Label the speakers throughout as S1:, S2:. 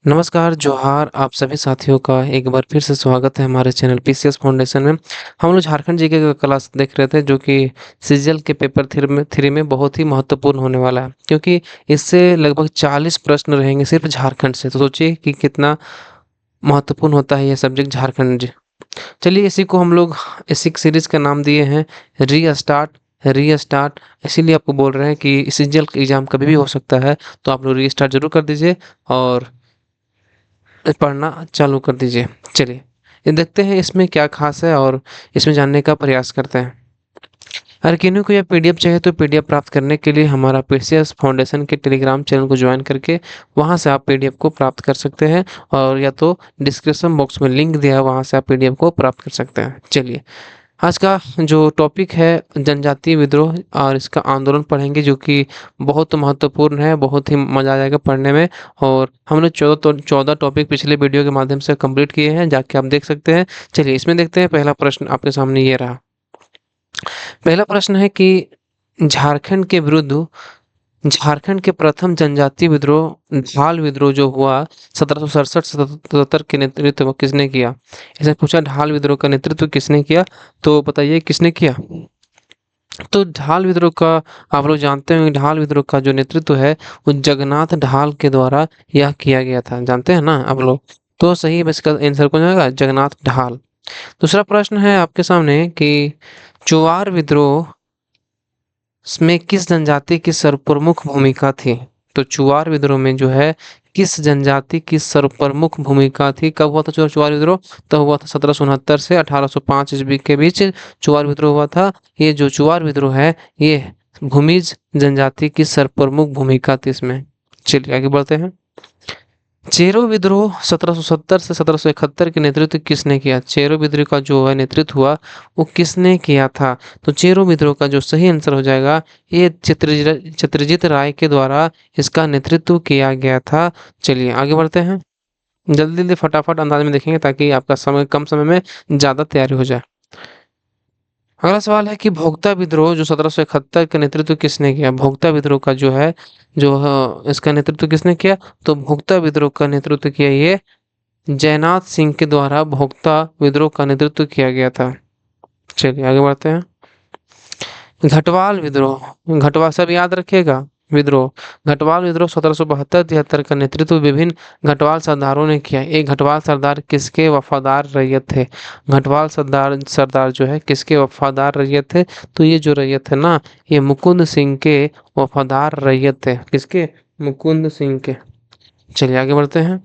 S1: नमस्कार, जोहार आप सभी साथियों का एक बार फिर से स्वागत है हमारे चैनल पीसीएस फाउंडेशन में। हम लोग झारखंड जीके का क्लास देख रहे थे जो कि सीजीएल के पेपर थ्री में बहुत ही महत्वपूर्ण होने वाला है, क्योंकि इससे लगभग 40 प्रश्न रहेंगे सिर्फ झारखंड से। तो सोचिए कि कितना महत्वपूर्ण होता है यह सब्जेक्ट झारखंड। चलिए इसी को हम लोग इसी सीरीज का नाम दिए हैं री स्टार्ट। इसीलिए आपको बोल रहे हैं कि सीजीएल एग्जाम कभी भी हो सकता है, तो आप लोग रीस्टार्ट जरूर कर दीजिए और पढ़ना चालू कर दीजिए। चलिए ये देखते हैं इसमें क्या खास है और इसमें जानने का प्रयास करते हैं। अगर किन्हीं को यह पीडीएफ चाहिए तो पीडीएफ प्राप्त करने के लिए हमारा पीसीएस फाउंडेशन के टेलीग्राम चैनल को ज्वाइन करके वहां से आप पीडीएफ को प्राप्त कर सकते हैं, और या तो डिस्क्रिप्शन बॉक्स में लिंक दिया है वहां से आप पीडीएफ को प्राप्त कर सकते हैं। चलिए आज का जो टॉपिक है जनजातीय विद्रोह और इसका आंदोलन पढ़ेंगे, जो कि बहुत महत्वपूर्ण है, बहुत ही मजा आ जाएगा पढ़ने में। और हमने 14 टॉपिक पिछले वीडियो के माध्यम से कंप्लीट किए हैं, जाके आप देख सकते हैं। चलिए इसमें देखते हैं। पहला प्रश्न आपके सामने ये रहा। पहला प्रश्न है कि झारखंड के विरुद्ध झारखंड के प्रथम जनजातीय विद्रोह ढाल विद्रोह जो हुआ 1767-77 के नेतृत्व किसने किया। इसने पूछा ढाल विद्रोह का नेतृत्व किसने किया, तो बताइए किसने किया। तो ढाल विद्रोह का आप लोग जानते हैं, ढाल विद्रोह का जो नेतृत्व है वो जगन्नाथ ढाल के द्वारा यह किया गया था। जानते हैं ना आप लोग। तो सही है, इसका आंसर कौन जाएगा, जगन्नाथ ढाल। दूसरा प्रश्न है आपके सामने कि चुवार विद्रोह में किस जनजाति की सर्वप्रमुख भूमिका थी। तो चुवार विद्रोह में जो है किस जनजाति की सर्वप्रमुख भूमिका थी। कब हुआ था चुवार विद्रोह, तो हुआ था 1769 से 1805 ईस्वी के बीच चुवार विद्रोह हुआ था। ये जो चुवार विद्रोह है ये भूमिज जनजाति की सर्वप्रमुख भूमिका थी इसमें। चलिए आगे बढ़ते हैं। चेरो विद्रोह 1770 से 1771 के नेतृत्व किसने किया। चेरो विद्रोह का जो है नेतृत्व हुआ वो किसने किया था। तो चेरो विद्रोह का जो सही आंसर हो जाएगा ये चित्रजीत राय के द्वारा इसका नेतृत्व किया गया था। चलिए आगे बढ़ते हैं। जल्दी जल्दी फटाफट अंदाज में देखेंगे ताकि आपका समय कम समय में ज्यादा तैयारी हो जाए। अगला सवाल है कि भोक्ता विद्रोह जो 1771 का नेतृत्व किसने किया। भोक्ता विद्रोह का जो है इसका नेतृत्व किसने किया। तो भोक्ता विद्रोह का नेतृत्व किया ये जयनाथ सिंह के द्वारा भोक्ता विद्रोह का नेतृत्व किया गया था। चलिए आगे बढ़ते हैं। घटवाल विद्रोह, घटवाल सब याद रखिएगा। विद्रोह घटवाल विद्रोह 1772-73 का नेतृत्व विभिन्न घटवाल सरदारों ने किया। एक घटवाल सरदार किसके वफादार रैयत थे। घटवाल सरदार सरदार जो है किसके वफादार रैयत थे। तो ये जो रैयत है ना, ये मुकुंद सिंह के वफादार रैयत थे। किसके, मुकुंद सिंह के। चलिए आगे बढ़ते हैं।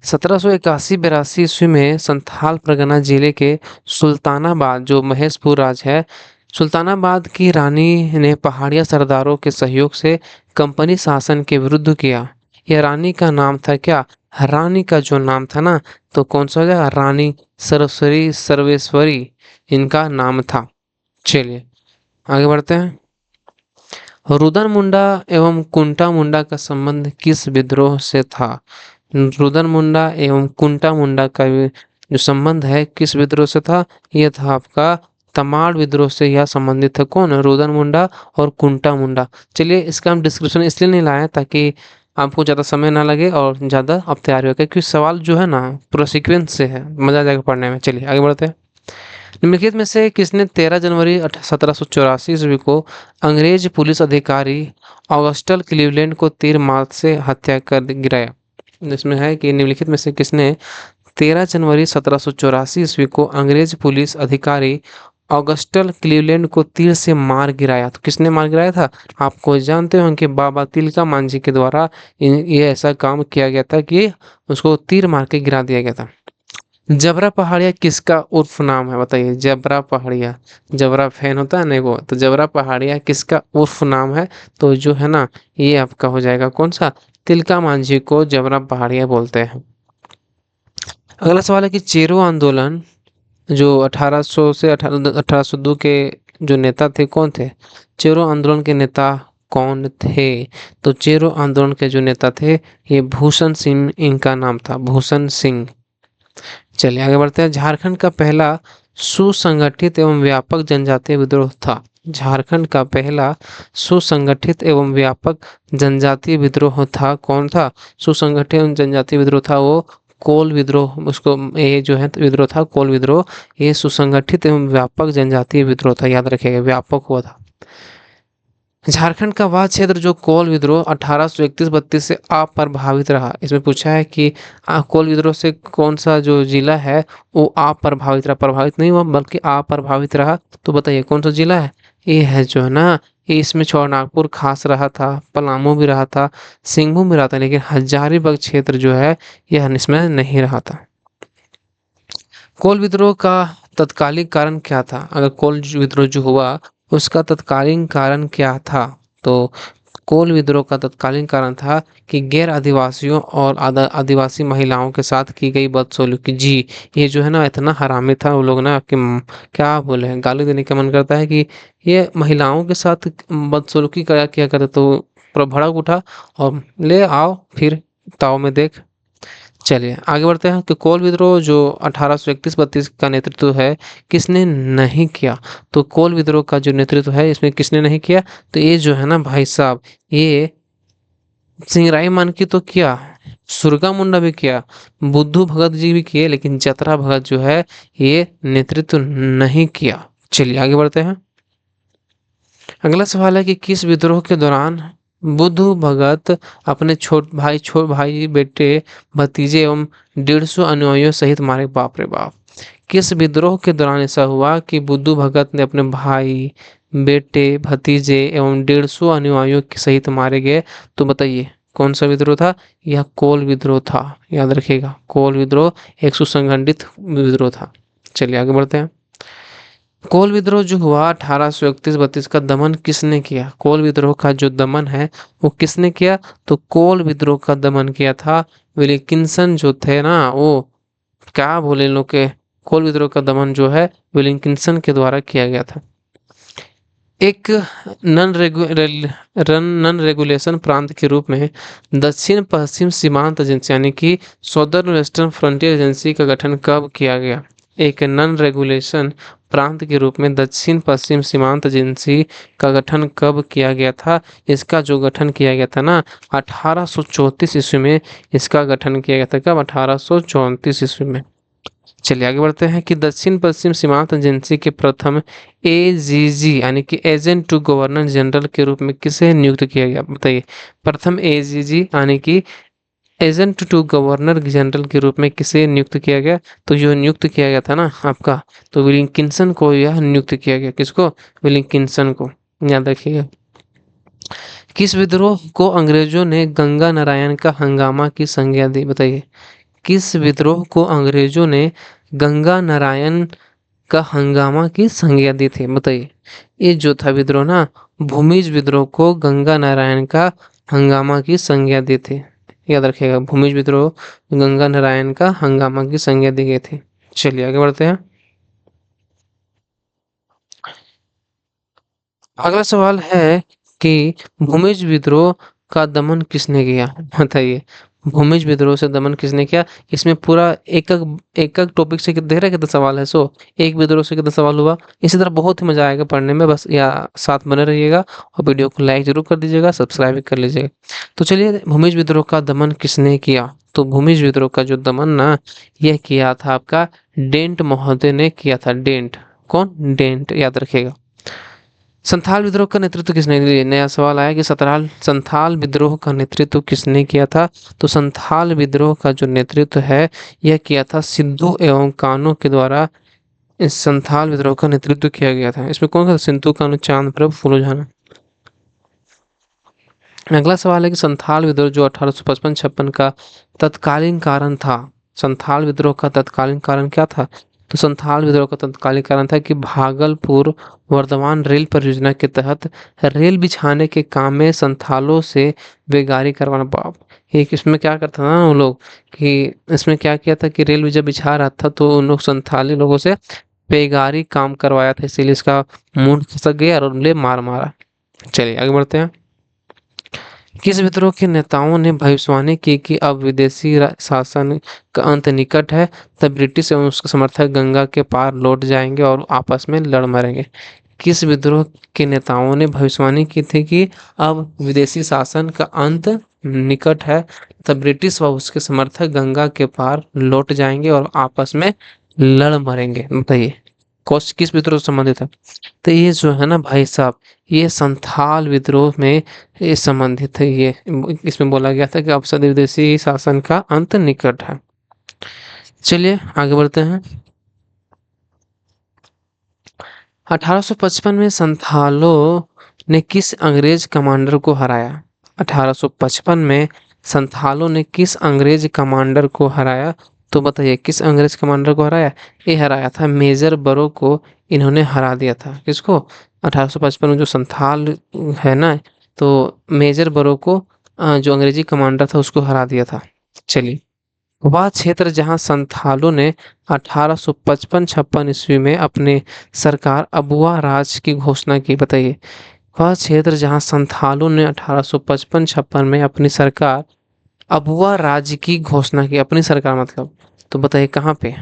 S1: 1781-82 ईस्वी में संथाल परगना जिले के सुल्तानाबाद जो महेशपुर राज है, सुल्तानाबाद की रानी ने पहाड़िया सरदारों के सहयोग से कंपनी शासन के विरुद्ध किया। यह रानी का नाम था क्या। रानी का जो नाम था ना, तो कौन सा हो जाएगा, रानी सरस्वती सर्वेश्वरी इनका नाम था। चलिए आगे बढ़ते हैं। रुदन मुंडा एवं कुंटा मुंडा का संबंध किस विद्रोह से था। रुदन मुंडा एवं कुंटा मुंडा का जो संबंध है किस विद्रोह से था। यह था आपका तमाड़ विद्रोह से यह संबंधित है। कौन, रुदन मुंडा और कुंटा मुंडा। चलिए इसका हम डिस्क्रिप्शन इसलिए नहीं लाए ताकि आपको ज़्यादा समय ना लगे और ज़्यादा अब तैयारी हो, क्योंकि सवाल जो है ना पूरा सीक्वेंस से है, मजा आ जाएगा पढ़ने में। चलिए आगे बढ़ते हैं। निम्नलिखित में से किसने 13 जनवरी 1784 ईस्वी को अंग्रेज पुलिस अधिकारी ऑगस्टल क्लीवलैंड को तीर मार से हत्या कर गिराया। इसमें है कि निम्नलिखित में से किसने 13 जनवरी 1784 ईस्वी को अंग्रेज पुलिस अधिकारी ऑगस्टल क्लीवलैंड को तीर से मार गिराया। तो किसने मार गिराया था, आपको जानते हो कि बाबा तिलका मांझी के द्वारा ये ऐसा काम किया गया था कि उसको तीर मार के गिरा दिया गया था। जबरा पहाड़िया किसका उर्फ नाम है, बताइए। जबरा पहाड़िया, जबरा फैन होता है ना वो, तो जबरा पहाड़िया किसका उर्फ नाम है। तो जो है ना ये आपका हो जाएगा कौन सा, तिलका मांझी को जबरा पहाड़िया बोलते हैं। अगला सवाल है कि चेरो आंदोलन जो 1800 से 1802 के जो नेता थे कौन थे। चेरो आंदोलन के नेता कौन थे। तो चेरो आंदोलन के जो नेता थे ये भूषण सिंह इनका नाम था, भूषण सिंह। चलिए आगे बढ़ते हैं। झारखंड का पहला सुसंगठित एवं व्यापक जनजातीय विद्रोह था। झारखंड का पहला सुसंगठित एवं व्यापक जनजातीय विद्रोह था कौन था? सुसंगठित एवं जनजातीय विद्रोह था वो कोल विद्रोह, उसको ये जो है विद्रोह था कोल विद्रोह। ये सुसंगठित एवं व्यापक जनजातीय विद्रोह था, याद रखिएगा, व्यापक हुआ था। झारखंड का वह क्षेत्र जो कोल विद्रोह 1831-32 से अप्रभावित रहा। इसमें पूछा है कि कोल विद्रोह से कौन सा जो जिला है वो अप्रभावित रहा, प्रभावित नहीं हुआ बल्कि अप्रभावित रहा। तो बताइए कौन सा जिला है? ये है जो है ना, ये इसमें छोटानागपुर खास रहा था, पलामू भी रहा था, सिंहभूम भी रहा था, लेकिन हजारीबाग क्षेत्र जो है यह इसमें नहीं रहा था। कोल विद्रोह का तत्कालिक कारण क्या था? अगर कोल विद्रोह जो हुआ उसका तत्कालीन कारण क्या था? तो कोल विद्रोह का तत्कालीन कारण था कि गैर आदिवासियों और आदिवासी महिलाओं के साथ की गई बदसलूकी। जी, ये जो है ना इतना हरामी था वो लोग ना कि क्या बोले हैं, गाली देने का मन करता है कि ये महिलाओं के साथ बदसलूकी किया करते, तो पूरा भड़क उठा और ले आओ फिर ताव में देख। चलिए आगे बढ़ते हैं कि कोल विद्रोह जो 1831-32 का नेतृत्व है किसने नहीं किया? तो कोल विद्रोह का जो नेतृत्व है इसमें किसने नहीं किया? तो ये जो है ना भाई साहब, ये सिंगराई मान की तो किया, सुरगा मुंडा भी किया, बुद्धू भगत जी भी किए, लेकिन जतरा भगत जो है ये नेतृत्व नहीं किया। चलिए आगे बढ़ते हैं। अगला सवाल है कि किस विद्रोह के दौरान बुद्धू भगत अपने छोट भाई बेटे भतीजे एवं 150 अनुयायियों सहित मारे? बाप रे बाप, किस विद्रोह के दौरान ऐसा हुआ कि बुद्धू भगत ने अपने भाई बेटे भतीजे एवं 150 अनुयायियों के सहित मारे गए? तो बताइए कौन सा विद्रोह था? यह कोल विद्रोह था, याद रखिएगा, कोल विद्रोह एक सुसंगठित विद्रोह था। चलिए आगे बढ़ते हैं। कोल विद्रोह जो हुआ 1831-32 का दमन किसने किया? कोल विद्रोह का जो दमन है वो किसने किया? तो कोल विद्रोह का दमन किया था विल्किंसन जो थे ना, वो क्या बोले इन लोग के, कोल विद्रोह का दमन जो है विल्किंसन के द्वारा किया गया था। एक नन रेगुलेशन प्रांत के रूप में दक्षिण पश्चिम सीमांत एजेंसी यानी कि सदर्न वेस्टर्न फ्रंटियर एजेंसी का गठन कब किया गया? एक नन रेगुलेशन प्रांत के रूप में दक्षिण पश्चिम सीमांत एजेंसी का गठन कब किया गया था? इसका जो गठन किया गया था ना 1834 ईस्वी में इसका गठन किया गया था। कब? 1834 ईस्वी में। चलिए आगे बढ़ते हैं कि दक्षिण पश्चिम सीमांत एजेंसी के प्रथम एजीजी यानी कि एजेंट टू गवर्नर जनरल के रूप में किसे नियुक्त किया गया? बताइए, प्रथम एजीजी यानी कि एजेंट टू गवर्नर जनरल के रूप में किसे नियुक्त किया गया? तो जो नियुक्त किया गया था ना आपका, तो विलिंकिंसन को यह नियुक्त किया गया। किसको? विलिंकिंसन को, याद रखिएगा। किस विद्रोह को अंग्रेजों ने गंगा नारायण का हंगामा की संज्ञा दी? बताइए, किस विद्रोह को अंग्रेजों ने गंगा नारायण का हंगामा की संज्ञा दी थी? बताइए, ये जो था विद्रोह ना, भूमिज विद्रोह को गंगा नारायण का हंगामा की संज्ञा दी थी। याद रखिएगा, भूमिज विद्रोह गंगा नारायण का हंगामा की संज्ञा दी गई थी। चलिए आगे बढ़ते हैं। अगला सवाल है कि भूमिज विद्रोह का दमन किसने किया? बताइए, भूमिज विद्रोह से दमन किसने किया? इसमें पूरा एक एक टॉपिक से देख रहे कितना सवाल है, सो एक विद्रोह से कितना सवाल हुआ। इसी तरह बहुत ही मजा आएगा पढ़ने में, बस या साथ बने रहिएगा और वीडियो को लाइक जरूर कर दीजिएगा, सब्सक्राइब भी कर लीजिएगा। तो चलिए, भूमिज विद्रोह का दमन किसने किया? तो भूमिज विद्रोह का जो दमन ना यह किया था आपका डेंट महोदय ने किया था। डेंट, कौन? डेंट, याद रखिएगा। संथाल विद्रोह का नेतृत्व किसने किया? नया सवाल आया कि संथाल विद्रोह का नेतृत्व किसने किया था? तो संथाल विद्रोह का जो नेतृत्व है यह किया था सिद्धू एवं कान्हू के द्वारा। इस संथाल विद्रोह का नेतृत्व किया गया था। इसमें कौन था? सिद्धू कान्हू, चांद प्रभ, फूलो। अगला सवाल है कि संथाल विद्रोह जो 1855-56 का तत्कालीन कारण था, संथाल विद्रोह का तत्कालीन कारण क्या था? तो संथाल विद्रोह का तत्कालीन कारण था कि भागलपुर वर्धमान रेल परियोजना के तहत रेल बिछाने के काम में संथालों से बेगारी करवाना। बाप, एक इसमें क्या करता था ना वो लोग कि इसमें क्या किया था कि रेल जब बिछा रहा था तो उन लोग संथाली लोगों से बेगारी काम करवाया था, इसीलिए इसका मुंड खिसक गया और उन्हें मार मारा। चलिए आगे बढ़ते हैं। किस विद्रोह के नेताओं ने भविष्यवाणी की कि अब विदेशी शासन का अंत निकट है, तब ब्रिटिश एवं उसके समर्थक गंगा के पार लौट जाएंगे और आपस में लड़ मरेंगे? किस विद्रोह के नेताओं ने भविष्यवाणी की थी कि अब विदेशी शासन का अंत निकट है, तब ब्रिटिश व उसके समर्थक गंगा के पार लौट जाएंगे और आपस में लड़ मरेंगे? बताइए कौन किस विद्रोह से संबंधित है? तो ये जो है ना भाई साहब, ये संथाल विद्रोह में ये संबंधित है। ये इसमें बोला गया था कि अब सदी विदेशी शासन का अंत निकट है। चलिए आगे बढ़ते हैं। 1855 में संथालों ने किस अंग्रेज कमांडर को हराया? 1855 में संथालों ने किस अंग्रेज कमांडर को हराया? तो बताइए किस अंग्रेज कमांडर को हराया? ये हराया था मेजर बरो को, इन्होंने हरा दिया था। किसको? 1855 में जो संथाल है ना, तो मेजर बरो को जो अंग्रेजी कमांडर था उसको हरा दिया था। चलिए, वह क्षेत्र जहां संथालों ने 1855-56 ईस्वी में अपने सरकार अबुआ राज की घोषणा की। बताइए वह क्षेत्र जहां संथालों ने 1855-56 में अपनी सरकार अबुआ राज्य की घोषणा की, अपनी सरकार मतलब, तो बताइए कहाँ पे?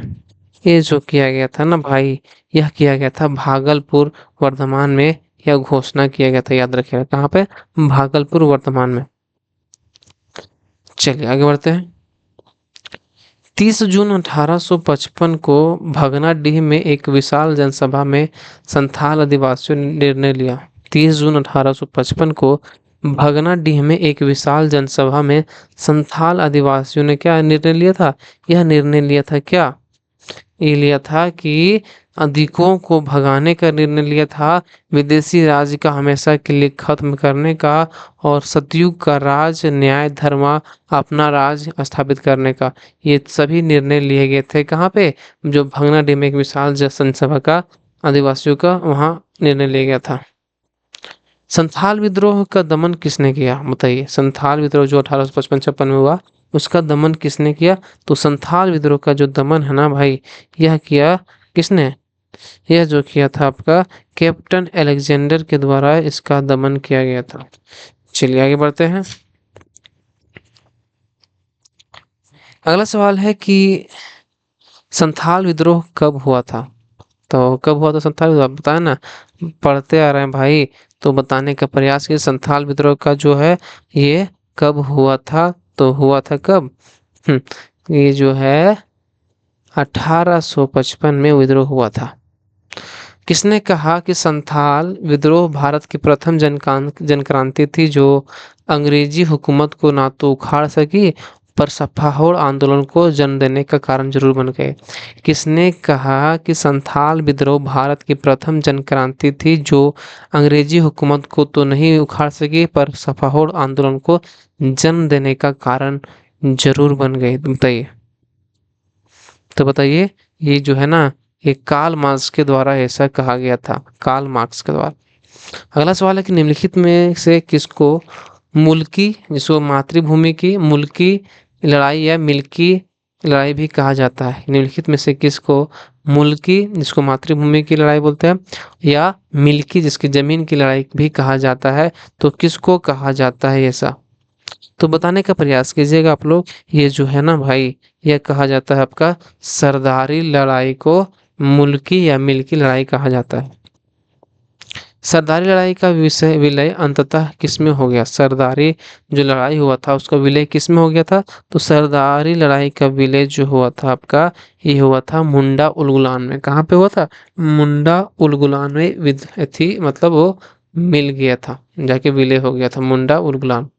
S1: ये जो किया गया था ना भाई, यह किया गया था भागलपुर वर्धमान में, यह घोषणा किया गया था, याद रखिएगा कहाँ पे? भागलपुर वर्धमान में। चलिए आगे बढ़ते हैं। 30 जून 1855 को भगनाडीह में एक विशाल जनसभा में संथाल आदिवासियों ने निर्णय लिया। 30 जून 1855 को भगनाडीह में एक विशाल जनसभा में संथाल आदिवासियों ने क्या निर्णय लिया था? यह निर्णय लिया था क्या? ये लिया था कि अधिकों को भगाने का निर्णय लिया था, विदेशी राज का हमेशा के लिए खत्म करने का, और सतयुग का राज न्याय धर्म अपना राज स्थापित करने का। ये सभी निर्णय लिए गए थे कहाँ पे? जो भगनाडीह में एक विशाल जनसभा का आदिवासियों का वहाँ निर्णय लिया गया था। संथाल विद्रोह का दमन किसने किया? बताइए संथाल विद्रोह जो 1855-56 में हुआ, उसका दमन किसने किया? तो संथाल विद्रोह का जो दमन है ना भाई, यह किया किसने? यह जो किया था आपका कैप्टन अलेक्जेंडर के द्वारा इसका दमन किया गया था। चलिए आगे बढ़ते हैं। अगला सवाल है कि संथाल विद्रोह कब हुआ था? तो कब हुआ था संथाल विद्रोह? बताए ना, पढ़ते आ रहे हैं भाई, तो बताने का प्रयास किया। संथाल विद्रोह का जो है ये कब हुआ था? तो हुआ था कब? ये जो है 1855 में विद्रोह हुआ था। किसने कहा कि संथाल विद्रोह भारत की प्रथम जनक्रांति थी जो अंग्रेजी हुकूमत को ना तो उखाड़ सकी पर सफाहोड़ आंदोलन को जन्म देने का कारण जरूर बन गए? किसने कहा कि संथाल विद्रोह भारत की प्रथम जनक्रांति थी जो अंग्रेजी हुकूमत को तो नहीं उखाड़ सकी पर सफाहोड़ आंदोलन को जन्म देने का कारण जरूर बन गए? बताइए। तो बताइए ये जो है ना, ये कार्ल मार्क्स के द्वारा ऐसा कहा गया था, कार्ल मार्क्स के द्वारा। अगला सवाल है कि निम्नलिखित में से किसको मुल्की, जिसको मातृभूमि की मुल्की लड़ाई या मिल्की लड़ाई भी कहा जाता है? निम्नलिखित में से किसको मुल्की, जिसको मातृभूमि की लड़ाई बोलते हैं, या मिल्की जिसकी जमीन की लड़ाई भी कहा जाता है, तो किसको कहा जाता है ऐसा? तो बताने का प्रयास कीजिएगा आप लोग। ये जो है ना भाई, यह कहा जाता है आपका सरदारी लड़ाई को मुल्की या मिल्की लड़ाई कहा जाता है। सरदारी लड़ाई का विषय विलय अंततः किसमें हो गया? सरदारी जो लड़ाई हुआ था उसका विलय किसमें हो गया था? तो सरदारी लड़ाई का विलय जो हुआ था आपका, ये हुआ था मुंडा उलगुलान में। कहाँ पे हुआ था? मुंडा उलगुलान में थी, मतलब वो मिल गया था, जाके विलय हो गया था मुंडा उलगुलान।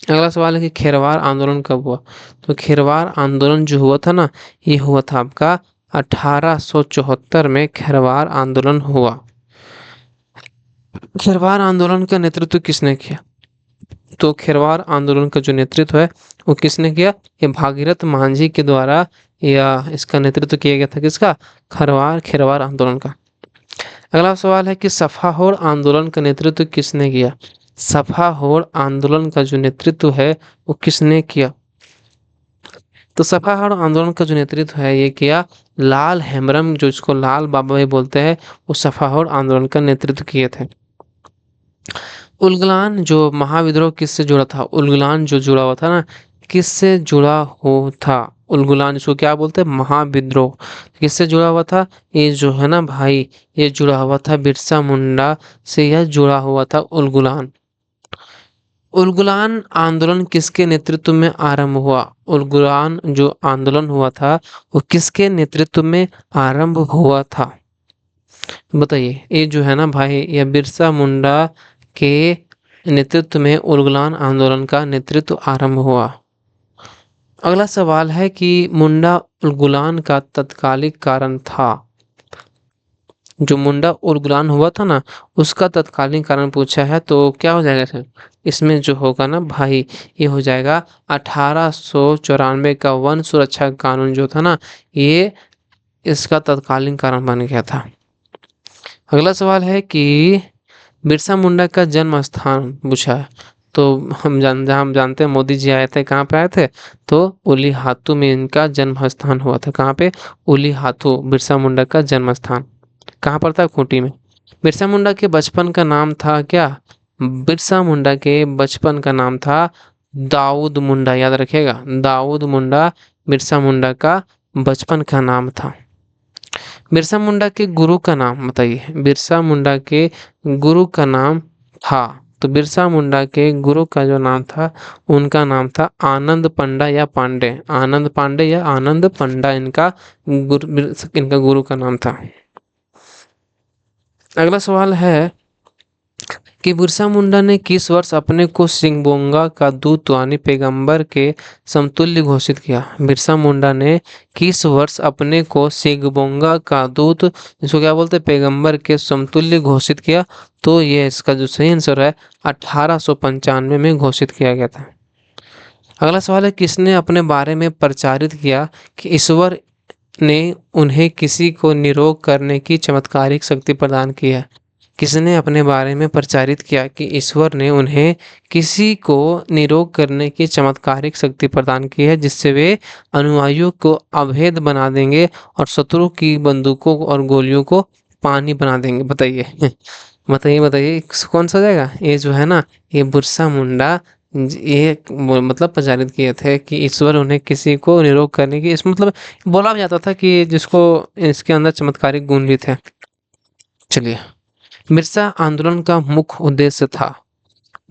S1: अगला सवाल है कि खेरवार आंदोलन कब हुआ? तो खेरवार आंदोलन जो हुआ था ना, ये हुआ था आपका 1874 में खेरवार आंदोलन हुआ। खेरवार आंदोलन का नेतृत्व किसने किया? तो खेरवार आंदोलन का जो नेतृत्व है वो किसने किया? ये भागीरथ मांझी के द्वारा, या इसका नेतृत्व किया गया था किसका? खेरवार आंदोलन का। अगला सवाल है कि सफाहोड़ आंदोलन का नेतृत्व किसने किया? सफाहोड़ आंदोलन का जो नेतृत्व है वो किसने किया? तो सफाहोड़ आंदोलन का जो नेतृत्व है ये किया लाल हेम्ब्रम, जो इसको लाल बाबा भी बोलते हैं, वो सफाहोड़ आंदोलन का नेतृत्व किए थे। उलगुलान जो महाविद्रोह किससे जुड़ा था? उलगुलान जो जुड़ा हुआ था ना, किससे जुड़ा हो था? उलगुलान, इसको क्या बोलते हैं, महाविद्रोह। किससे जुड़ा हुआ था, ये जो है ना भाई, ये जुड़ा हुआ था बिरसा मुंडा से, यह जुड़ा हुआ था उलगुलान। उलगुलान आंदोलन किसके नेतृत्व में आरंभ हुआ, उलगुलान जो आंदोलन हुआ था वो किसके नेतृत्व में आरंभ हुआ था, बताइए। ये जो है ना भाई, ये बिरसा मुंडा के नेतृत्व में उलगुलान आंदोलन का नेतृत्व आरंभ हुआ। अगला सवाल है कि मुंडा उलगुलान का तत्कालिक कारण था, जो मुंडा उलगुलान हुआ था ना, उसका तत्कालीन कारण पूछा है, तो क्या हो जाएगा सर, इसमें जो होगा ना भाई, ये हो जाएगा 1894 का वन सुरक्षा कानून जो था ना, ये इसका तत्कालीन कारण बन गया था। अगला सवाल है कि बिरसा मुंडा का जन्म स्थान पूछा है, तो हम जानते हैं मोदी जी आए थे, कहाँ पे आए थे, तो उलीहातू में इनका जन्म स्थान हुआ था। कहाँ पे, उलीहातू, बिरसा मुंडा का जन्म स्थान कहाँ पर था, खूंटी में। बिरसा मुंडा के बचपन का नाम था क्या, बिरसा मुंडा के बचपन का नाम था दाऊद मुंडा, याद रखिएगा, दाऊद मुंडा बिरसा मुंडा का बचपन का नाम था। बिरसा मुंडा के गुरु का नाम बताइए, बिरसा मुंडा के गुरु का नाम था, तो बिरसा मुंडा के गुरु का जो नाम था, उनका नाम था आनंद पंडा या पांडे, आनंद पांडे या आनंद पंडा, इनका गुरु का नाम था। अगला सवाल है कि बिरसा मुंडा ने किस वर्ष अपने को सिंगबोंगा का दूत यानी पैगंबर के समतुल्य घोषित किया, बिरसा मुंडा ने किस वर्ष अपने को सिंगबोंगा का दूत, इसको क्या बोलते हैं, पैगंबर के समतुल्य घोषित किया, तो ये इसका जो सही आंसर है 1895 में घोषित किया गया था। अगला सवाल है किसने अपने बारे में प्रचारित किया कि ईश्वर ने उन्हें किसी को निरोग करने की चमत्कारिक शक्ति प्रदान की है, किसने अपने बारे में प्रचारित किया कि ईश्वर ने उन्हें किसी को निरोग करने की चमत्कारिक शक्ति प्रदान की है, जिससे वे अनुयायियों को अभेद बना देंगे और शत्रु की बंदूकों और गोलियों को पानी बना देंगे, बताइए। बताइए बताइए कौन सा जाएगा, ये जो है ना, ये बिरसा मुंडा ये मतलब प्रचारित किए थे कि ईश्वर उन्हें किसी को निरोग करने की, इस मतलब बोला भी जाता था कि जिसको इसके अंदर चमत्कारिक गुण भी थे। चलिए, बिरसा आंदोलन का मुख्य उद्देश्य था,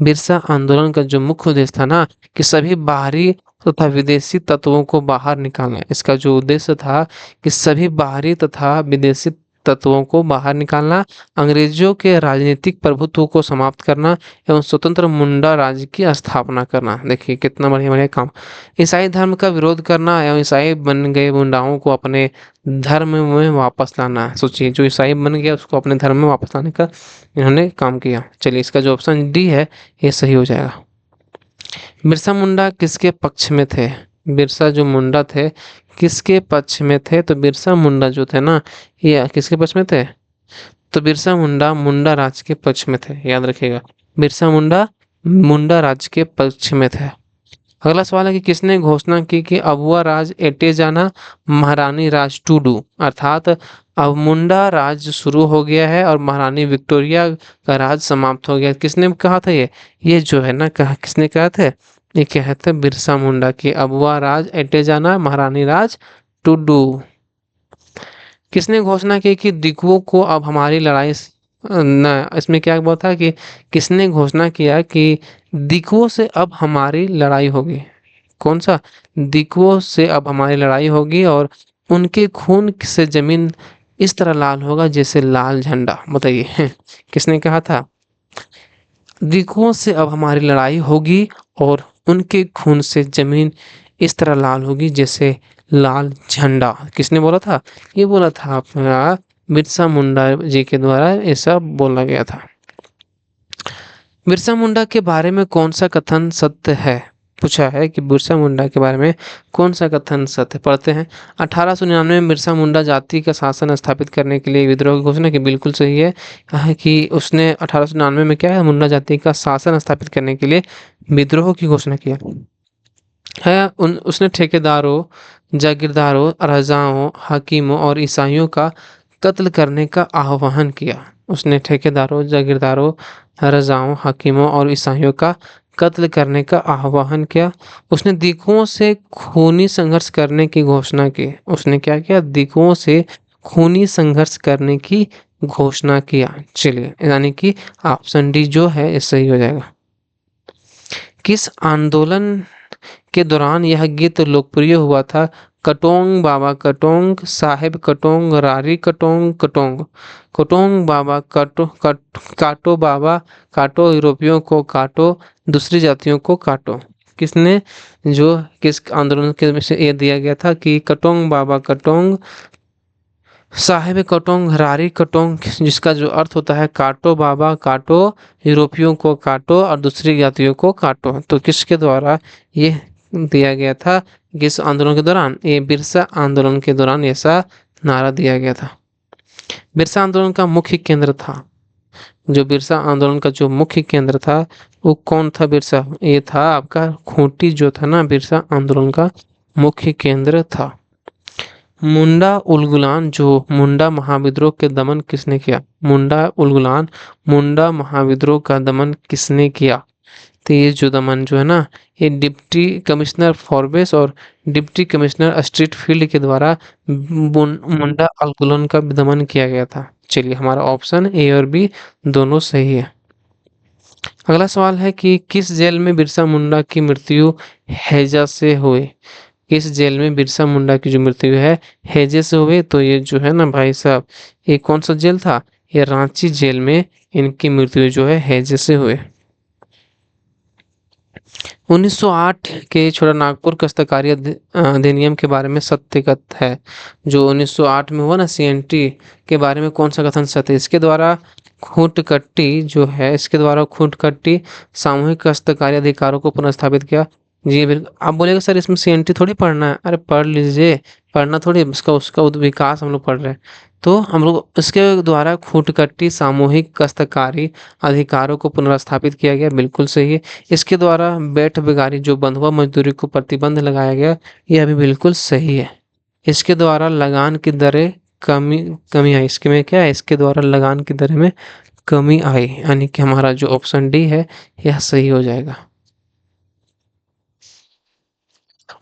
S1: बिरसा आंदोलन का जो मुख्य उद्देश्य था ना, कि सभी बाहरी तथा विदेशी तत्वों को बाहर निकालना, इसका जो उद्देश्य था कि सभी बाहरी तथा विदेशी तत्वों को बाहर निकालना, अंग्रेजों के राजनीतिक प्रभुत्व को समाप्त करना एवं स्वतंत्र मुंडा राज्य की स्थापना करना। देखिए कितना बढ़िया बढ़िया काम। ईसाई धर्म का विरोध करना एवं ईसाई बन गए मुंडाओं को अपने धर्म में वापस लाना। सोचिए, जो ईसाई बन गया उसको अपने धर्म में वापस लाने का इन्होंने काम किया। चलिए, इसका जो ऑप्शन डी है ये सही हो जाएगा। बिरसा मुंडा किसके पक्ष में थे, बिरसा जो मुंडा थे किसके पक्ष में थे, तो बिरसा मुंडा जो थे ना, ये किसके पक्ष में थे, तो बिरसा मुंडा मुंडा राज के पक्ष में थे, याद रखिएगा, बिरसा मुंडा मुंडा राज के पक्ष में थे। अगला सवाल है कि किसने घोषणा की कि अबुआ राज एटे जाना, महारानी राज टूडू, अर्थात अब मुंडा राज शुरू हो गया है और महारानी विक्टोरिया का राज समाप्त हो गया, किसने कहा था ये जो है ना, कहा किसने कहा था, ये कहा था बिरसा मुंडा की अबुआ राज एटे जाना, महारानी राज टूडू। किसने घोषणा की कि दिकुओं को अब हमारी लड़ाई न, इसमें क्या बोला था कि किसने घोषणा किया कि दिकुओं से अब हमारी लड़ाई होगी, कौन सा, दिकुओं से अब हमारी लड़ाई होगी और उनके खून से जमीन इस तरह लाल होगा जैसे लाल झंडा, बताइए। किसने कहा था, दिकुओं से अब हमारी लड़ाई होगी और उनके खून से जमीन इस तरह लाल होगी जैसे लाल झंडा, किसने बोला था, ये बोला था अपना बिरसा मुंडा जी के द्वारा ऐसा बोला गया था। बिरसा मुंडा के बारे में कौन सा कथन सत्य है, पूछा है कि बिरसा मुंडा के बारे में कौन सा कथन सत्य, पढ़ते हैं। 1899 में बिरसा मुंडा जाति का शासन स्थापित करने के लिए विद्रोह की घोषणा की, बिल्कुल सही है, कि उसने 1899 में क्या है, मुंडा जाति का शासन स्थापित करने के लिए विद्रोह की घोषणा किया है। उसने ठेकेदारों, जागीरदारों, राजाओं, हाकिमों और ईसाइयों का कत्ल करने का आह्वान किया, उसने ठेकेदारों, जागीरदारों, रजाओं, हाकिमों और ईसाइयों का कत्ल करने का आह्वान किया। उसने दिकुओं से खूनी संघर्ष करने की घोषणा की। उसने क्या किया? दिकुओं से खूनी संघर्ष करने की घोषणा किया। चलिए, यानी कि ऑप्शन डी जो है ये सही हो जाएगा। किस आंदोलन के दौरान यह गीत लोकप्रिय हुआ था? कटोंग बाबा कटोंग, साहेब कटोंग, रारी कटोंग, कटोंग। कटोंग बाबा काटो बाबा काटो, यूरोपियों को काटो, दूसरी जातियों को काटो। किसने जो किस आंदोलन के में से ये दिया गया था कि कटोंग बाबा कटोंग, साहेब कटोंग, रारी कटोंग, जिसका जो अर्थ होता है काटो बाबा काटो, यूरोपियों को काटो और दूसरी जातियों को काटो। तो किसके द्वारा ये दिया गया था? किस आंदोलन के दौरान? ये बिरसा आंदोलन के दौरान ऐसा नारा दिया गया था। बिरसा आंदोलन का मुख्य केंद्र था, जो बिरसा आंदोलन का जो मुख्य केंद्र था वो कौन था? बिरसा, ये था आपका खूंटी जो था ना, बिरसा आंदोलन का मुख्य केंद्र था। मुंडा उलगुलान जो मुंडा महाविद्रोह के दमन किसने किया? मुंडा उलगुलान, मुंडा महाविद्रोह का दमन किसने किया? तो ये जो दमन जो है ना, ये डिप्टी कमिश्नर फॉरबेस और डिप्टी कमिश्नर स्ट्रीट फील्ड के द्वारा मुंडा उलगुलान का दमन किया गया था। चलिए, हमारा ऑप्शन ए और बी दोनों सही है। अगला सवाल है कि किस जेल में बिरसा मुंडा की मृत्यु हैजा से हुई? किस जेल में बिरसा मुंडा की जो मृत्यु है हैजे से हुई? तो ये जो है ना भाई साहब, ये कौन सा जेल था? ये रांची जेल में इनकी मृत्यु जो है हैजे से हुई। 1908 के छोटानागपुर काश्तकारी अधिनियम के बारे में सत्य कथन है। जो 1908 में हुआ ना सीएनटी के बारे में कौन सा कथन सत्य? इसके द्वारा खूंटकट्टी जो है, इसके द्वारा खूंटकट्टी सामूहिक काश्तकारी अधिकारों को पुनर्स्थापित किया। जी बिल्कुल। आप बोलेगा सर इसमें सीएनटी थोड़ी पढ़ना है। अरे पढ़ लीजिए, पढ़ना थोड़ी, उसका उसका विकास हम लोग पढ़ रहे हैं। तो हम लोग इसके द्वारा खूंटकट्टी सामूहिक काश्तकारी अधिकारों को पुनर्स्थापित किया गया, बिल्कुल सही है। इसके द्वारा बैठ बेगारी जो बंधुआ मजदूरी को प्रतिबंध लगाया गया, यह भी बिल्कुल सही है। इसके द्वारा लगान की दरें कमी कमी आई। इसके में क्या है? इसके द्वारा लगान की दरें में कमी आई, यानी कि हमारा जो ऑप्शन डी है यह सही हो जाएगा।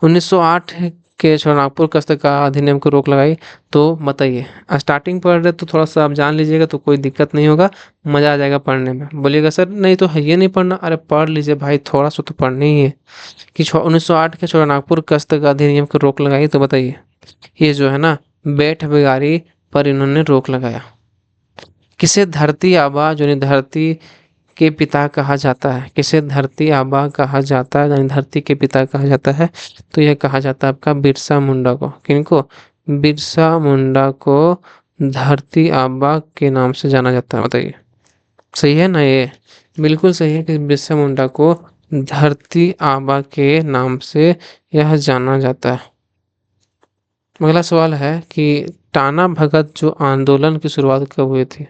S1: 1908 के छोटानागपुर काश्तकार अधिनियम को रोक लगाई। तो बताइए, स्टार्टिंग पढ़ रहे तो थोड़ा सा आप जान लीजिएगा तो कोई दिक्कत नहीं होगा, मजा आ जाएगा पढ़ने में। बोलिएगा सर नहीं तो है ये नहीं पढ़ना, अरे पढ़ लीजिए भाई, थोड़ा सा तो पढ़ना ही है। कि 1908 के छोटानागपुर काश्तकार अधिनियम को रोक लगाई। तो बताइए, ये जो है ना बैठ बेगारी पर इन्होंने रोक लगाया। किसे धरती आबा जो नहीं धरती के पिता कहा जाता है? किसे धरती आबा कहा जाता है, यानी धरती के पिता कहा जाता है? तो यह कहा जाता है आपका बिरसा मुंडा को। किनको? बिरसा मुंडा को धरती आबा के नाम से जाना जाता है। बताइए, सही है ना ये? बिल्कुल सही है कि बिरसा मुंडा को धरती आबा के नाम से यह जाना जाता है। अगला सवाल है कि टाना भगत जो आंदोलन की शुरुआत कब हुई थी?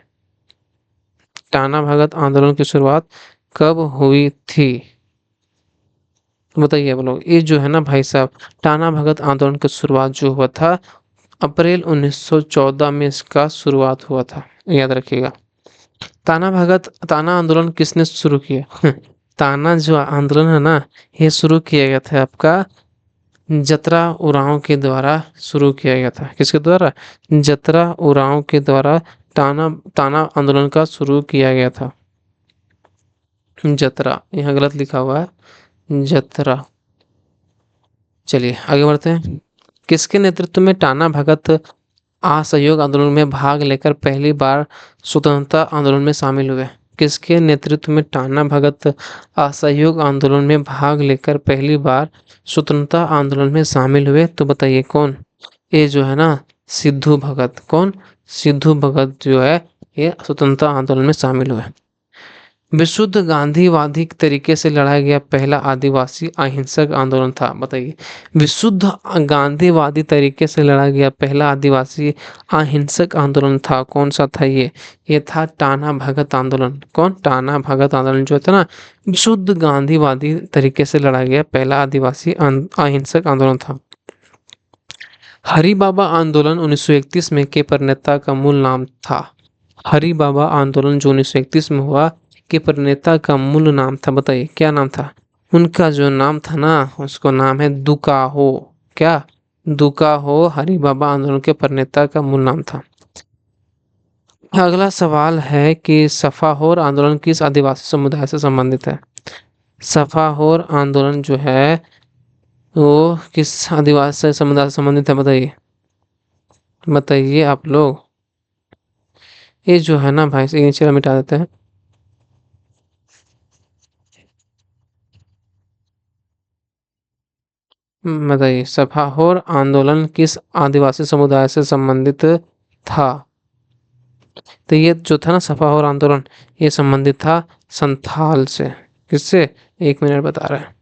S1: टाना भगत आंदोलन की शुरुआत कब हुई थी? बताइए आप लोग। ये जो है ना भाई साहब, टाना भगत आंदोलन की शुरुआत जो हुआ था अप्रैल 1914 में इसका शुरुआत हुआ था, याद रखिएगा। ताना आंदोलन किसने शुरू किया? ताना जो आंदोलन है ना, ये शुरू किया गया था आपका जतरा उरांव के द्वारा शुरू किया गया था। किसके द्वारा? जतरा उरांव के द्वारा ताना ताना आंदोलन का शुरू किया गया था। जतरा यहाँ गलत लिखा हुआ है, जतरा। चलिए आगे बढ़ते हैं। किसके नेतृत्व में टाना भगत असहयोग आंदोलन में भाग लेकर पहली बार स्वतंत्रता आंदोलन में शामिल हुए? किसके नेतृत्व में टाना भगत असहयोग आंदोलन में भाग लेकर पहली बार स्वतंत्रता आंदोलन में शामिल हुए? तो बताइए कौन? ये जो है ना सिद्धू भगत। कौन? सिद्धू भगत जो है ये स्वतंत्रता आंदोलन में शामिल हुए। विशुद्ध गांधीवादी तरीके से लड़ा गया पहला आदिवासी अहिंसक आंदोलन था। बताइए, विशुद्ध गांधीवादी तरीके से लड़ा गया पहला आदिवासी अहिंसक आंदोलन था, कौन सा था ये था टाना भगत आंदोलन। कौन? टाना भगत आंदोलन जो था ना, विशुद्ध गांधीवादी तरीके से लड़ा गया पहला आदिवासी अहिंसक आंदोलन था। हरि बाबा आंदोलन 1931 में के प्रणेता का मूल नाम था? हरि बाबा आंदोलन जो 1931 में हुआ, के प्रणेता का मूल नाम था, बताइए क्या नाम था? उनका जो नाम था ना, उसको नाम है दुकाहो। क्या? दुकाहो हरि बाबा आंदोलन के प्रणेता का मूल नाम था। अगला सवाल है कि सफाहोर आंदोलन किस आदिवासी समुदाय से संबंधित है? सफाहोर आंदोलन जो है वो किस आदिवासी समुदाय से संबंधित है, बताइए। बताइए आप लोग। ये जो है ना भाई, सिग्नेचर मिटा देते हैं। बताइए, सफाहोर आंदोलन किस आदिवासी समुदाय से संबंधित था? तो ये जो था ना सफाहोर आंदोलन, ये संबंधित था संथाल से। किससे? 1 मिनट बता रहा है।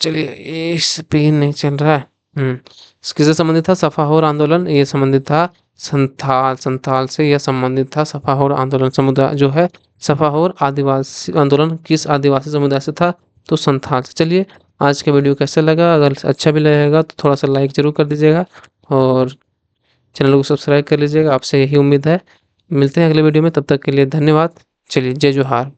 S1: चलिए, इस पेन नहीं चल रहा है। किससे संबंधित था सफाहोर आंदोलन? ये संबंधित था संथाल। संथाल से यह संबंधित था सफाहोर आंदोलन। समुदाय जो है सफाहोर आदिवासी आंदोलन किस आदिवासी समुदाय से था? तो संथाल से। चलिए, आज का वीडियो कैसा लगा? अगर अच्छा भी लगेगा तो थोड़ा सा लाइक जरूर कर दीजिएगा और चैनल को सब्सक्राइब कर लीजिएगा। आपसे यही उम्मीद है। मिलते हैं अगले वीडियो में, तब तक के लिए धन्यवाद। चलिए, जय जोहार।